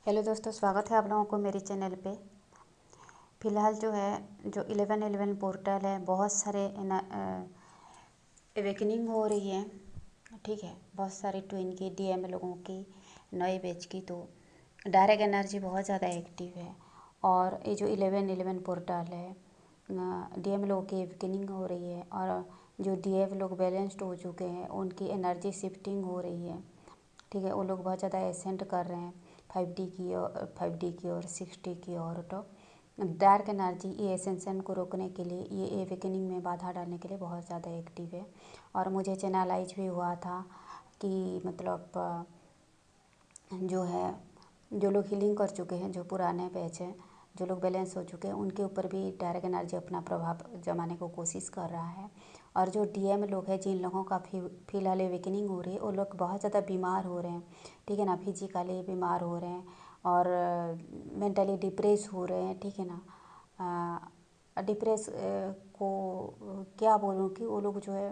Hello दोस्तों, स्वागत है आप लोगों को मेरे चैनल पे। फ़िलहाल जो है जो 1111 पोर्टल है, बहुत सारे अवेकनिंग हो रही है। ठीक है, बहुत सारे ट्विन की डीएम लोगों की, नए बैच की, तो डायरेक्ट एनर्जी बहुत ज़्यादा एक्टिव है। और ये जो 1111 पोर्टल है, डीएम लोगों की अवेकनिंग हो रही है और जो डीएफ लोग बैलेंस्ड हो चुके हैं उनकी एनर्जी शिफ्टिंग हो रही है। ठीक है, वो लोग बहुत ज़्यादा एसेंट कर रहे हैं 5D की और 6D की और तो डार्क एनर्जी ये एसेंशन को रोकने के लिए, ये एवेकनिंग में बाधा डालने के लिए बहुत ज़्यादा एक्टिव है। और मुझे चैनलाइज भी हुआ था कि मतलब जो है, जो लोग हीलिंग कर चुके हैं, जो पुराने बैच हैं, जो लोग बैलेंस हो चुके हैं, उनके ऊपर भी डायरेक्ट एनर्जी अपना प्रभाव जमाने को कोशिश कर रहा है। और जो डीएम लोग हैं, जिन लोगों का फिलहाल एवेकनिंग हो रही है, वो लोग बहुत ज़्यादा बीमार हो रहे हैं। ठीक है ना, फिजिकली बीमार हो रहे हैं और मेंटली डिप्रेस हो रहे हैं। ठीक है ना, डिप्रेस को क्या बोलूँ कि वो लोग जो है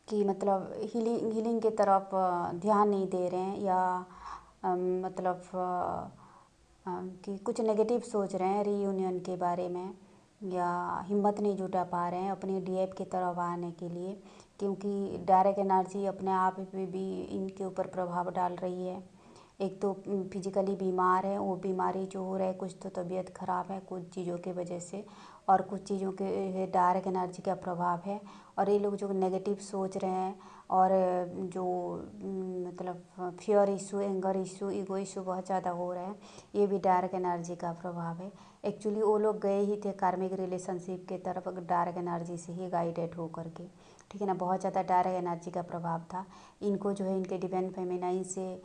कि मतलब हीलिंग की तरफ ध्यान नहीं दे रहे हैं, या मतलब कि कुछ नेगेटिव सोच रहे हैं रीयूनियन के बारे में, या हिम्मत नहीं जुटा पा रहे हैं अपनी डीएफ की तरफ आने के लिए, क्योंकि डायरेक्ट एनर्जी अपने आप पे भी इनके ऊपर प्रभाव डाल रही है। एक तो फिजिकली बीमार है, वो बीमारी जो हो रहा है, कुछ तो तबीयत ख़राब है कुछ चीज़ों की वजह से, और कुछ चीज़ों के डायरेक्ट एनर्जी का प्रभाव है। और ये लोग जो नेगेटिव सोच रहे हैं और जो मतलब fear issue, anger issue, ego issue बहुत ज़्यादा हो रहा है, ये भी डायरेक्ट एनर्जी का प्रभाव है। एक्चुअली वो लोग गए ही थे कार्मिक रिलेशनशिप की तरफ डायरेक्ट एनर्जी से ही गाइडेड हो करके। ठीक है ना, बहुत ज़्यादा डायरेक्ट एनर्जी का प्रभाव था। इनको जो है इनके डिवाइन फेमिनाइन से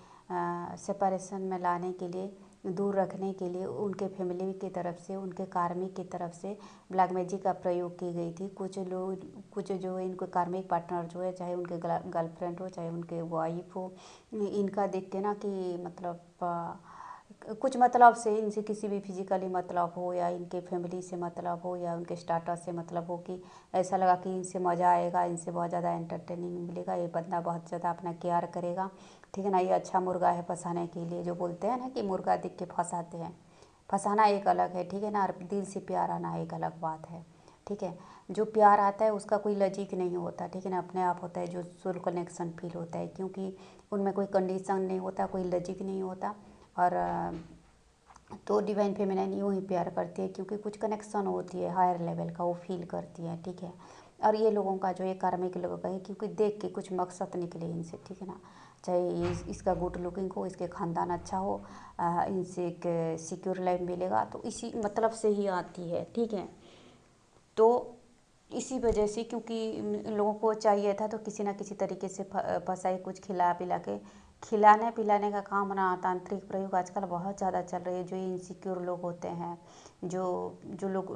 सेपरेशन में लाने के लिए, दूर रखने के लिए उनके फैमिली की तरफ से, उनके कार्मिक की तरफ से ब्लैक मैजिक का प्रयोग की गई थी। कुछ जो इनको कार्मिक पार्टनर जो है, चाहे उनके गर्लफ्रेंड हो चाहे उनके वाइफ हो, इनका देख के ना कि मतलब कुछ मतलब से, इनसे किसी भी फिजिकली मतलब हो, या इनके फैमिली से मतलब हो, या उनके स्टाटस से मतलब हो, कि ऐसा लगा कि इनसे मज़ा आएगा, इनसे बहुत ज़्यादा एंटरटेनिंग मिलेगा, ये बंदा बहुत ज़्यादा अपना केयर करेगा। ठीक है ना, ये अच्छा मुर्गा है फंसाने के लिए, जो बोलते हैं ना कि मुर्गा दिख के फंसाते हैं। फंसाना एक अलग है, ठीक है ना, और दिल से प्यार आना एक अलग बात है। ठीक है, जो प्यार आता है उसका कोई लॉजिक नहीं होता। ठीक है ना, अपने आप होता है, जो सोल कनेक्शन फील होता है, क्योंकि उनमें कोई कंडीशन नहीं होता, कोई लॉजिक नहीं होता। और तो डिवाइन फेमिनाइन यूँ ही प्यार करती है, क्योंकि कुछ कनेक्शन होती है हायर लेवल का, वो फील करती है। ठीक है, और ये लोगों का जो ये कार्मिक लोगों का है, क्योंकि देख के कुछ मकसद निकले इनसे। ठीक है ना, चाहे इसका गुड लुकिंग हो, इसके ख़ानदान अच्छा हो, इनसे एक सिक्योर लाइफ मिलेगा, तो इसी मतलब से ही आती है। ठीक है, तो इसी वजह से, क्योंकि लोगों को चाहिए था, तो किसी ना किसी तरीके से फंसाई, कुछ खिला पिला के, खिलाने पिलाने का काम ना, तांत्रिक प्रयोग आजकल बहुत ज़्यादा चल रही है। जो इनसिक्योर लोग होते हैं, जो जो लोग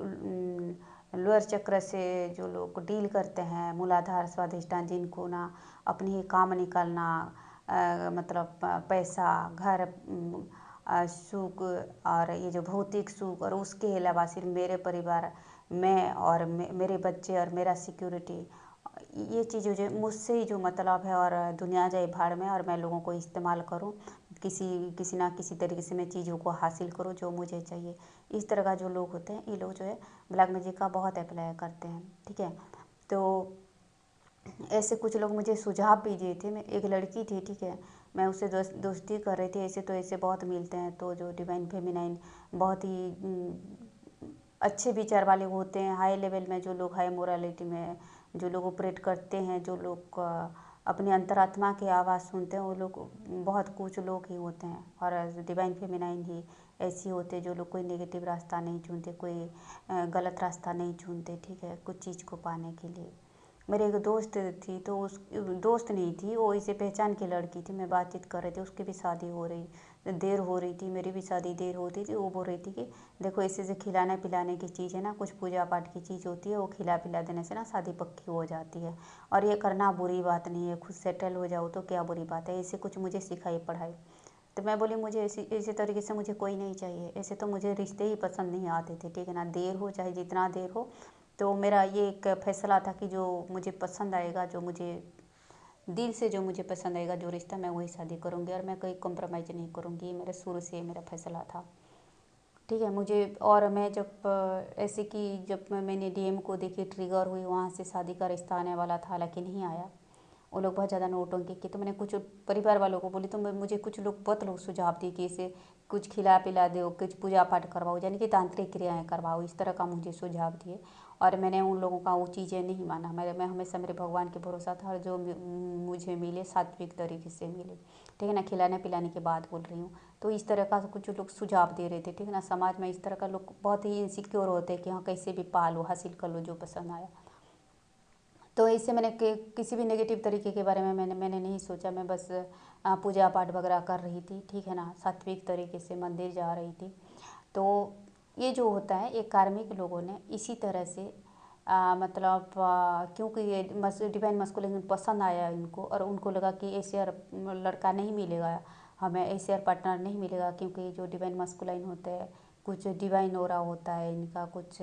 लोअर चक्र से जो लोग डील करते हैं, मूलाधार स्वाधिष्ठान, जिनको ना अपनी ही काम निकालना, मतलब पैसा, घर, सुख, और ये जो भौतिक सुख, और उसके अलावा सिर्फ मेरे परिवार, मैं और मेरे बच्चे और मेरा सिक्योरिटी, ये चीज़ें जो मुझसे ही जो मतलब है, और दुनिया जाए भाड़ में, और मैं लोगों को इस्तेमाल करूं, किसी ना किसी तरीके से मैं चीज़ों को हासिल करूं जो मुझे चाहिए। इस तरह का जो लोग होते हैं, ये लोग जो है ब्लैक मैजिक का बहुत अप्लाई करते हैं। ठीक है, तो ऐसे कुछ लोग मुझे सुझाव भी दिए थे। मैं एक लड़की थी, ठीक है, मैं उससे दोस्ती कर रही थी। ऐसे तो ऐसे बहुत मिलते हैं, तो जो डिवाइन फेमिनाइन बहुत ही अच्छे विचार वाले होते हैं, हाई लेवल में जो लोग हाई मोरालिटी में जो लोग ऑपरेट करते हैं, जो लोग अपने अंतरात्मा की आवाज़ सुनते हैं, वो लोग बहुत कुछ लोग ही होते हैं। और डिवाइन फेमिनाइन ही ऐसी होते हैं जो लोग कोई नेगेटिव रास्ता नहीं चुनते, कोई गलत रास्ता नहीं चुनते। ठीक है, कुछ चीज़ को पाने के लिए। मेरी एक दोस्त थी, तो उस दोस्त नहीं थी वो, इसे पहचान की लड़की थी। मैं बातचीत कर रही थी, उसकी भी शादी हो रही, देर हो रही थी, मेरी भी शादी देर होती थी। वो बोल रही थी कि देखो, इसे से खिलाने पिलाने की चीज़ है ना, कुछ पूजा पाठ की चीज़ होती है, वो खिला पिला देने से ना शादी पक्की हो जाती है, और ये करना बुरी बात नहीं है, खुद सेटल हो जाओ तो क्या बुरी बात है। ऐसे कुछ मुझे सिखाई पढ़ाई। तो मैं बोली, मुझे इसी तरीके से मुझे कोई नहीं चाहिए, ऐसे तो मुझे रिश्ते ही पसंद नहीं आते थे। ठीक है ना, देर हो चाहे जितना देर हो, तो मेरा ये एक फैसला था कि जो मुझे पसंद आएगा, जो मुझे दिल से जो मुझे पसंद आएगा जो रिश्ता, मैं वही शादी करूँगी और मैं कोई कॉम्प्रोमाइज़ नहीं करूँगी। ये मेरे शुरू से मेरा फैसला था, ठीक है। मुझे और मैं जब ऐसे कि जब मैंने डीएम को देखी, ट्रिगर हुई, वहाँ से शादी का रिश्ता आने वाला था, हालांकि नहीं आया। वो लोग बहुत ज़्यादा नौटंकी की, तो मैंने कुछ परिवार वालों को बोली, तो मुझे कुछ लोग बहुत लोग सुझाव दिए कि इसे कुछ खिला पिला दो, कुछ पूजा पाठ करवाओ, यानी कि तांत्रिक क्रियाएं करवाओ, इस तरह का मुझे सुझाव दिए। और मैंने उन लोगों का वो चीज़ें नहीं माना। मैं हमेशा मेरे भगवान के भरोसा था, और जो मुझे मिले सात्विक तरीके से मिले, ठीक है ना। खिलाने पिलाने के बाद बोल रही हूँ। तो इस तरह का कुछ लोग सुझाव दे रहे थे, ठीक है ना। समाज में इस तरह का लोग बहुत ही इनसिक्योर होते हैं कि हाँ कैसे भी पालो, हासिल कर लो जो पसंद आया। तो इससे मैंने किसी भी नेगेटिव तरीके के बारे में मैंने नहीं सोचा। मैं बस पूजा पाठ वगैरह कर रही थी, ठीक है ना। सात्विक तरीके से मंदिर जा रही थी। तो ये जो होता है, ये कार्मिक लोगों ने इसी तरह से मतलब क्योंकि ये डिवाइन मस्कुलिन पसंद आया इनको, और उनको लगा कि ऐसे लड़का नहीं मिलेगा हमें, ऐसे पार्टनर नहीं मिलेगा, क्योंकि जो डिवाइन मस्कुलाइन होते हैं, कुछ डिवाइन ओरा होता है इनका, कुछ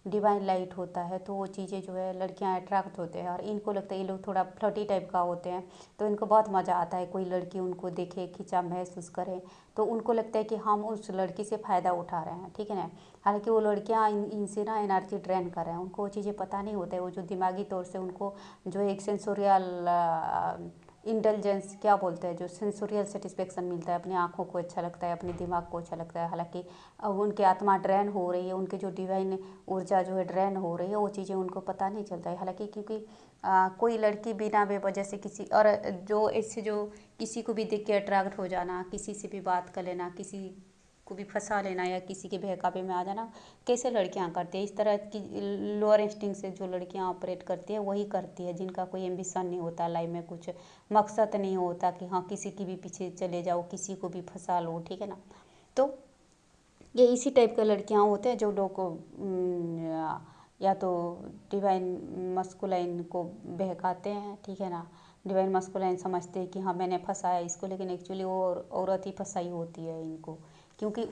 डिवाइन लाइट होता है। तो वो चीज़ें जो है लड़कियां अट्रैक्ट होते हैं, और इनको लगता है ये लोग थोड़ा फ्लर्टी टाइप का होते हैं, तो इनको बहुत मज़ा आता है कोई लड़की उनको देखे, खिंचाव महसूस करे, तो उनको लगता है कि हम उस लड़की से फ़ायदा उठा रहे हैं, ठीक है ना। हालांकि वो लड़कियां इनसे ना एनर्जी ड्रेन कर रहे हैं, उनको वो चीज़ें पता नहीं होता है। वो जो दिमागी तौर से उनको जो एक सेंसोरियल इंटेलिजेंस क्या बोलते हैं, जो सेंसोरियल सेटिस्फेक्शन मिलता है, अपनी आँखों को अच्छा लगता है, अपने दिमाग को अच्छा लगता है। हालांकि अब उनकी आत्मा ड्रेन हो रही है, उनकी जो डिवाइन ऊर्जा जो है ड्रेन हो रही है, वो चीज़ें उनको पता नहीं चलता है। हालांकि क्योंकि कोई लड़की बिना बेवजह से किसी, और जो ऐसे जो किसी को भी देख के अट्रैक्ट हो जाना, किसी से भी बात कर लेना, किसी को भी फंसा लेना, या किसी के बहकावे में आ जाना, कैसे लड़कियां करती है इस तरह की। लोअर इंस्टिंक्ट से जो लड़कियां ऑपरेट करती है वही करती है, जिनका कोई एम्बिशन नहीं होता लाइफ में, कुछ मकसद नहीं होता कि हाँ किसी की भी पीछे चले जाओ, किसी को भी फंसा लो, ठीक है ना। तो ये इसी टाइप के लड़कियां होते हैं जो लोग या तो डिवाइन मस्कुलाइन को बहकाते हैं, ठीक है ना। डिवाइन मस्कुलाइन समझते हैं कि हाँ मैंने फंसाया इसको, लेकिन एक्चुअली वो औरत ही फंसाई होती है इनको, क्योंकि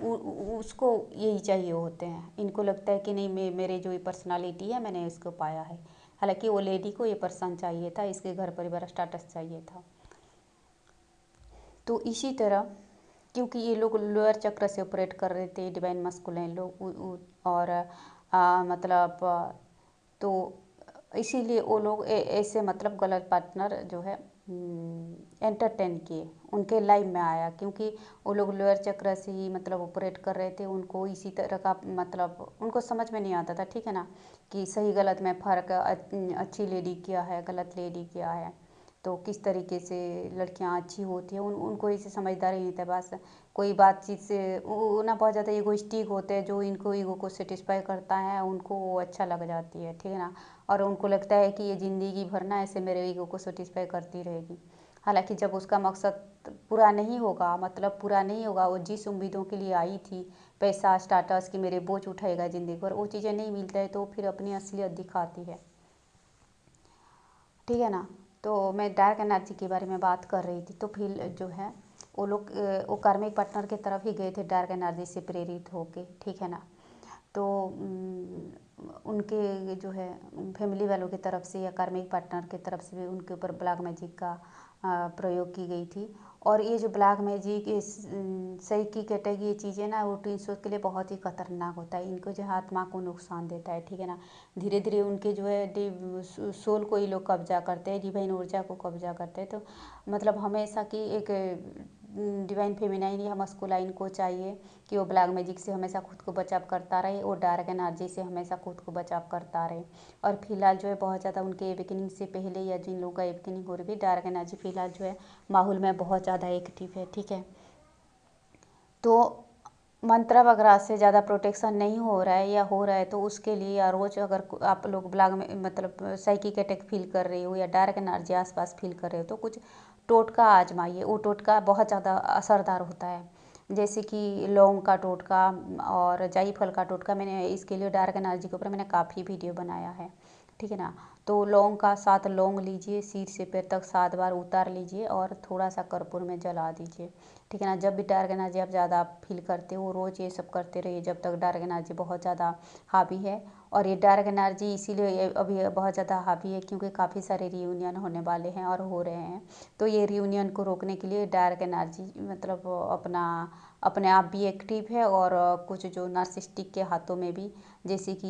उसको यही चाहिए होते हैं। इनको लगता है कि नहीं, मेरे जो ये पर्सनालिटी है मैंने इसको पाया है। हालांकि वो लेडी को ये पर्सन चाहिए था, इसके घर परिवार स्टेटस चाहिए था। तो इसी तरह क्योंकि ये लोग लोअर चक्र से ऑपरेट कर रहे थे डिवाइन मस्कुलाइन लोग, और मतलब तो इसीलिए वो लोग ऐसे मतलब गलत पार्टनर जो है एंटरटेन किए, उनके लाइफ में आया, क्योंकि वो लोग लोअर चक्र से ही मतलब ऑपरेट कर रहे थे। उनको इसी तरह का मतलब उनको समझ में नहीं आता था, ठीक है ना, कि सही गलत में फ़र्क, अच्छी लेडी क्या है, गलत लेडी क्या है, तो किस तरीके से लड़कियां अच्छी होती हैं, उनको इसे समझदारी नहीं था। बस कोई बातचीत से वो ना बहुत ज़्यादा ईगोइस्टिक होते हैं, जो इनको ईगो को सेटिस्फाई करता है उनको वो अच्छा लग जाती है, ठीक है ना। और उनको लगता है कि ये ज़िंदगी भर ना ऐसे मेरे ईगो को सेटिस्फाई करती रहेगी। हालांकि जब उसका मकसद पूरा नहीं होगा, मतलब पूरा नहीं होगा, वो जिस उम्मीदों के लिए आई थी, पैसा स्टाटस, कि मेरे बोझ उठाएगा ज़िंदगी भर, वो चीज़ें नहीं मिलता है, तो फिर अपनी असलियत दिखाती है, ठीक है ना। तो मैं डार्क एनर्जी के बारे में बात कर रही थी। तो फिर जो है वो लोग वो कार्मिक पार्टनर की तरफ ही गए थे डार्क एनर्जी से प्रेरित होके, ठीक है ना। तो उनके जो है फैमिली वालों की तरफ से या कार्मिक पार्टनर की तरफ से भी उनके ऊपर ब्लैक मैजिक का प्रयोग की गई थी। और ये जो ब्लैक मैजिक, सही की कैटेगरी, ये चीज़ें ना वो ट्विंस के लिए बहुत ही खतरनाक होता है। इनको जो है आत्मा को नुकसान देता है, ठीक है ना। धीरे धीरे उनके जो है सोल को ये लोग कब्जा करते हैं, डिवाइन ऊर्जा को कब्जा करते हैं। तो मतलब हमेशा की एक डिवाइन फेमिनाइन या मस्कुलाइन को चाहिए कि वो ब्लैक मैजिक से हमेशा खुद को बचाव करता रहे, और डार्क एनर्जी से हमेशा खुद को बचाव करता रहे। और फिलहाल जो है बहुत ज़्यादा उनके एवेकनिंग से पहले, या जिन लोगों का एवेकनिंग हो रही है, डार्क एनर्जी फिलहाल जो है माहौल में बहुत ज़्यादा एक्टिव है, ठीक है। तो मंत्र वगैरह से ज़्यादा प्रोटेक्शन नहीं हो रहा है, या हो रहा है तो उसके लिए या रोज़ अगर आप लोग ब्लैक में मतलब साइकिक अटैक फील कर रहे हो, या डार्क एनर्जी आसपास फील कर रहे हो, तो कुछ टोटका आजमाइए। वो टोटका बहुत ज़्यादा असरदार होता है, जैसे कि लौंग का टोटका और जायफल का टोटका। मैंने इसके लिए डार्क एनर्जी के ऊपर मैंने काफ़ी वीडियो बनाया है, ठीक है ना। तो लौंग का 7 लौंग लीजिए, सिर से पैर तक 7 बार उतार लीजिए और थोड़ा सा कर्पूर में जला दीजिए। ठीक है ना। जब भी डार्क एनर्जी आप ज़्यादा फील करते हो, रोज़ ये सब करते रहिए जब तक डार्क एनर्जी बहुत ज़्यादा हावी है। और ये डार्क एनर्जी इसीलिए अभी बहुत ज़्यादा हावी है क्योंकि काफ़ी सारे रियूनियन होने वाले हैं और हो रहे हैं। तो ये रियूनियन को रोकने के लिए डार्क एनर्जी मतलब अपने आप भी एक्टिव है और कुछ जो नार्सिसिस्टिक के हाथों में भी, जैसे कि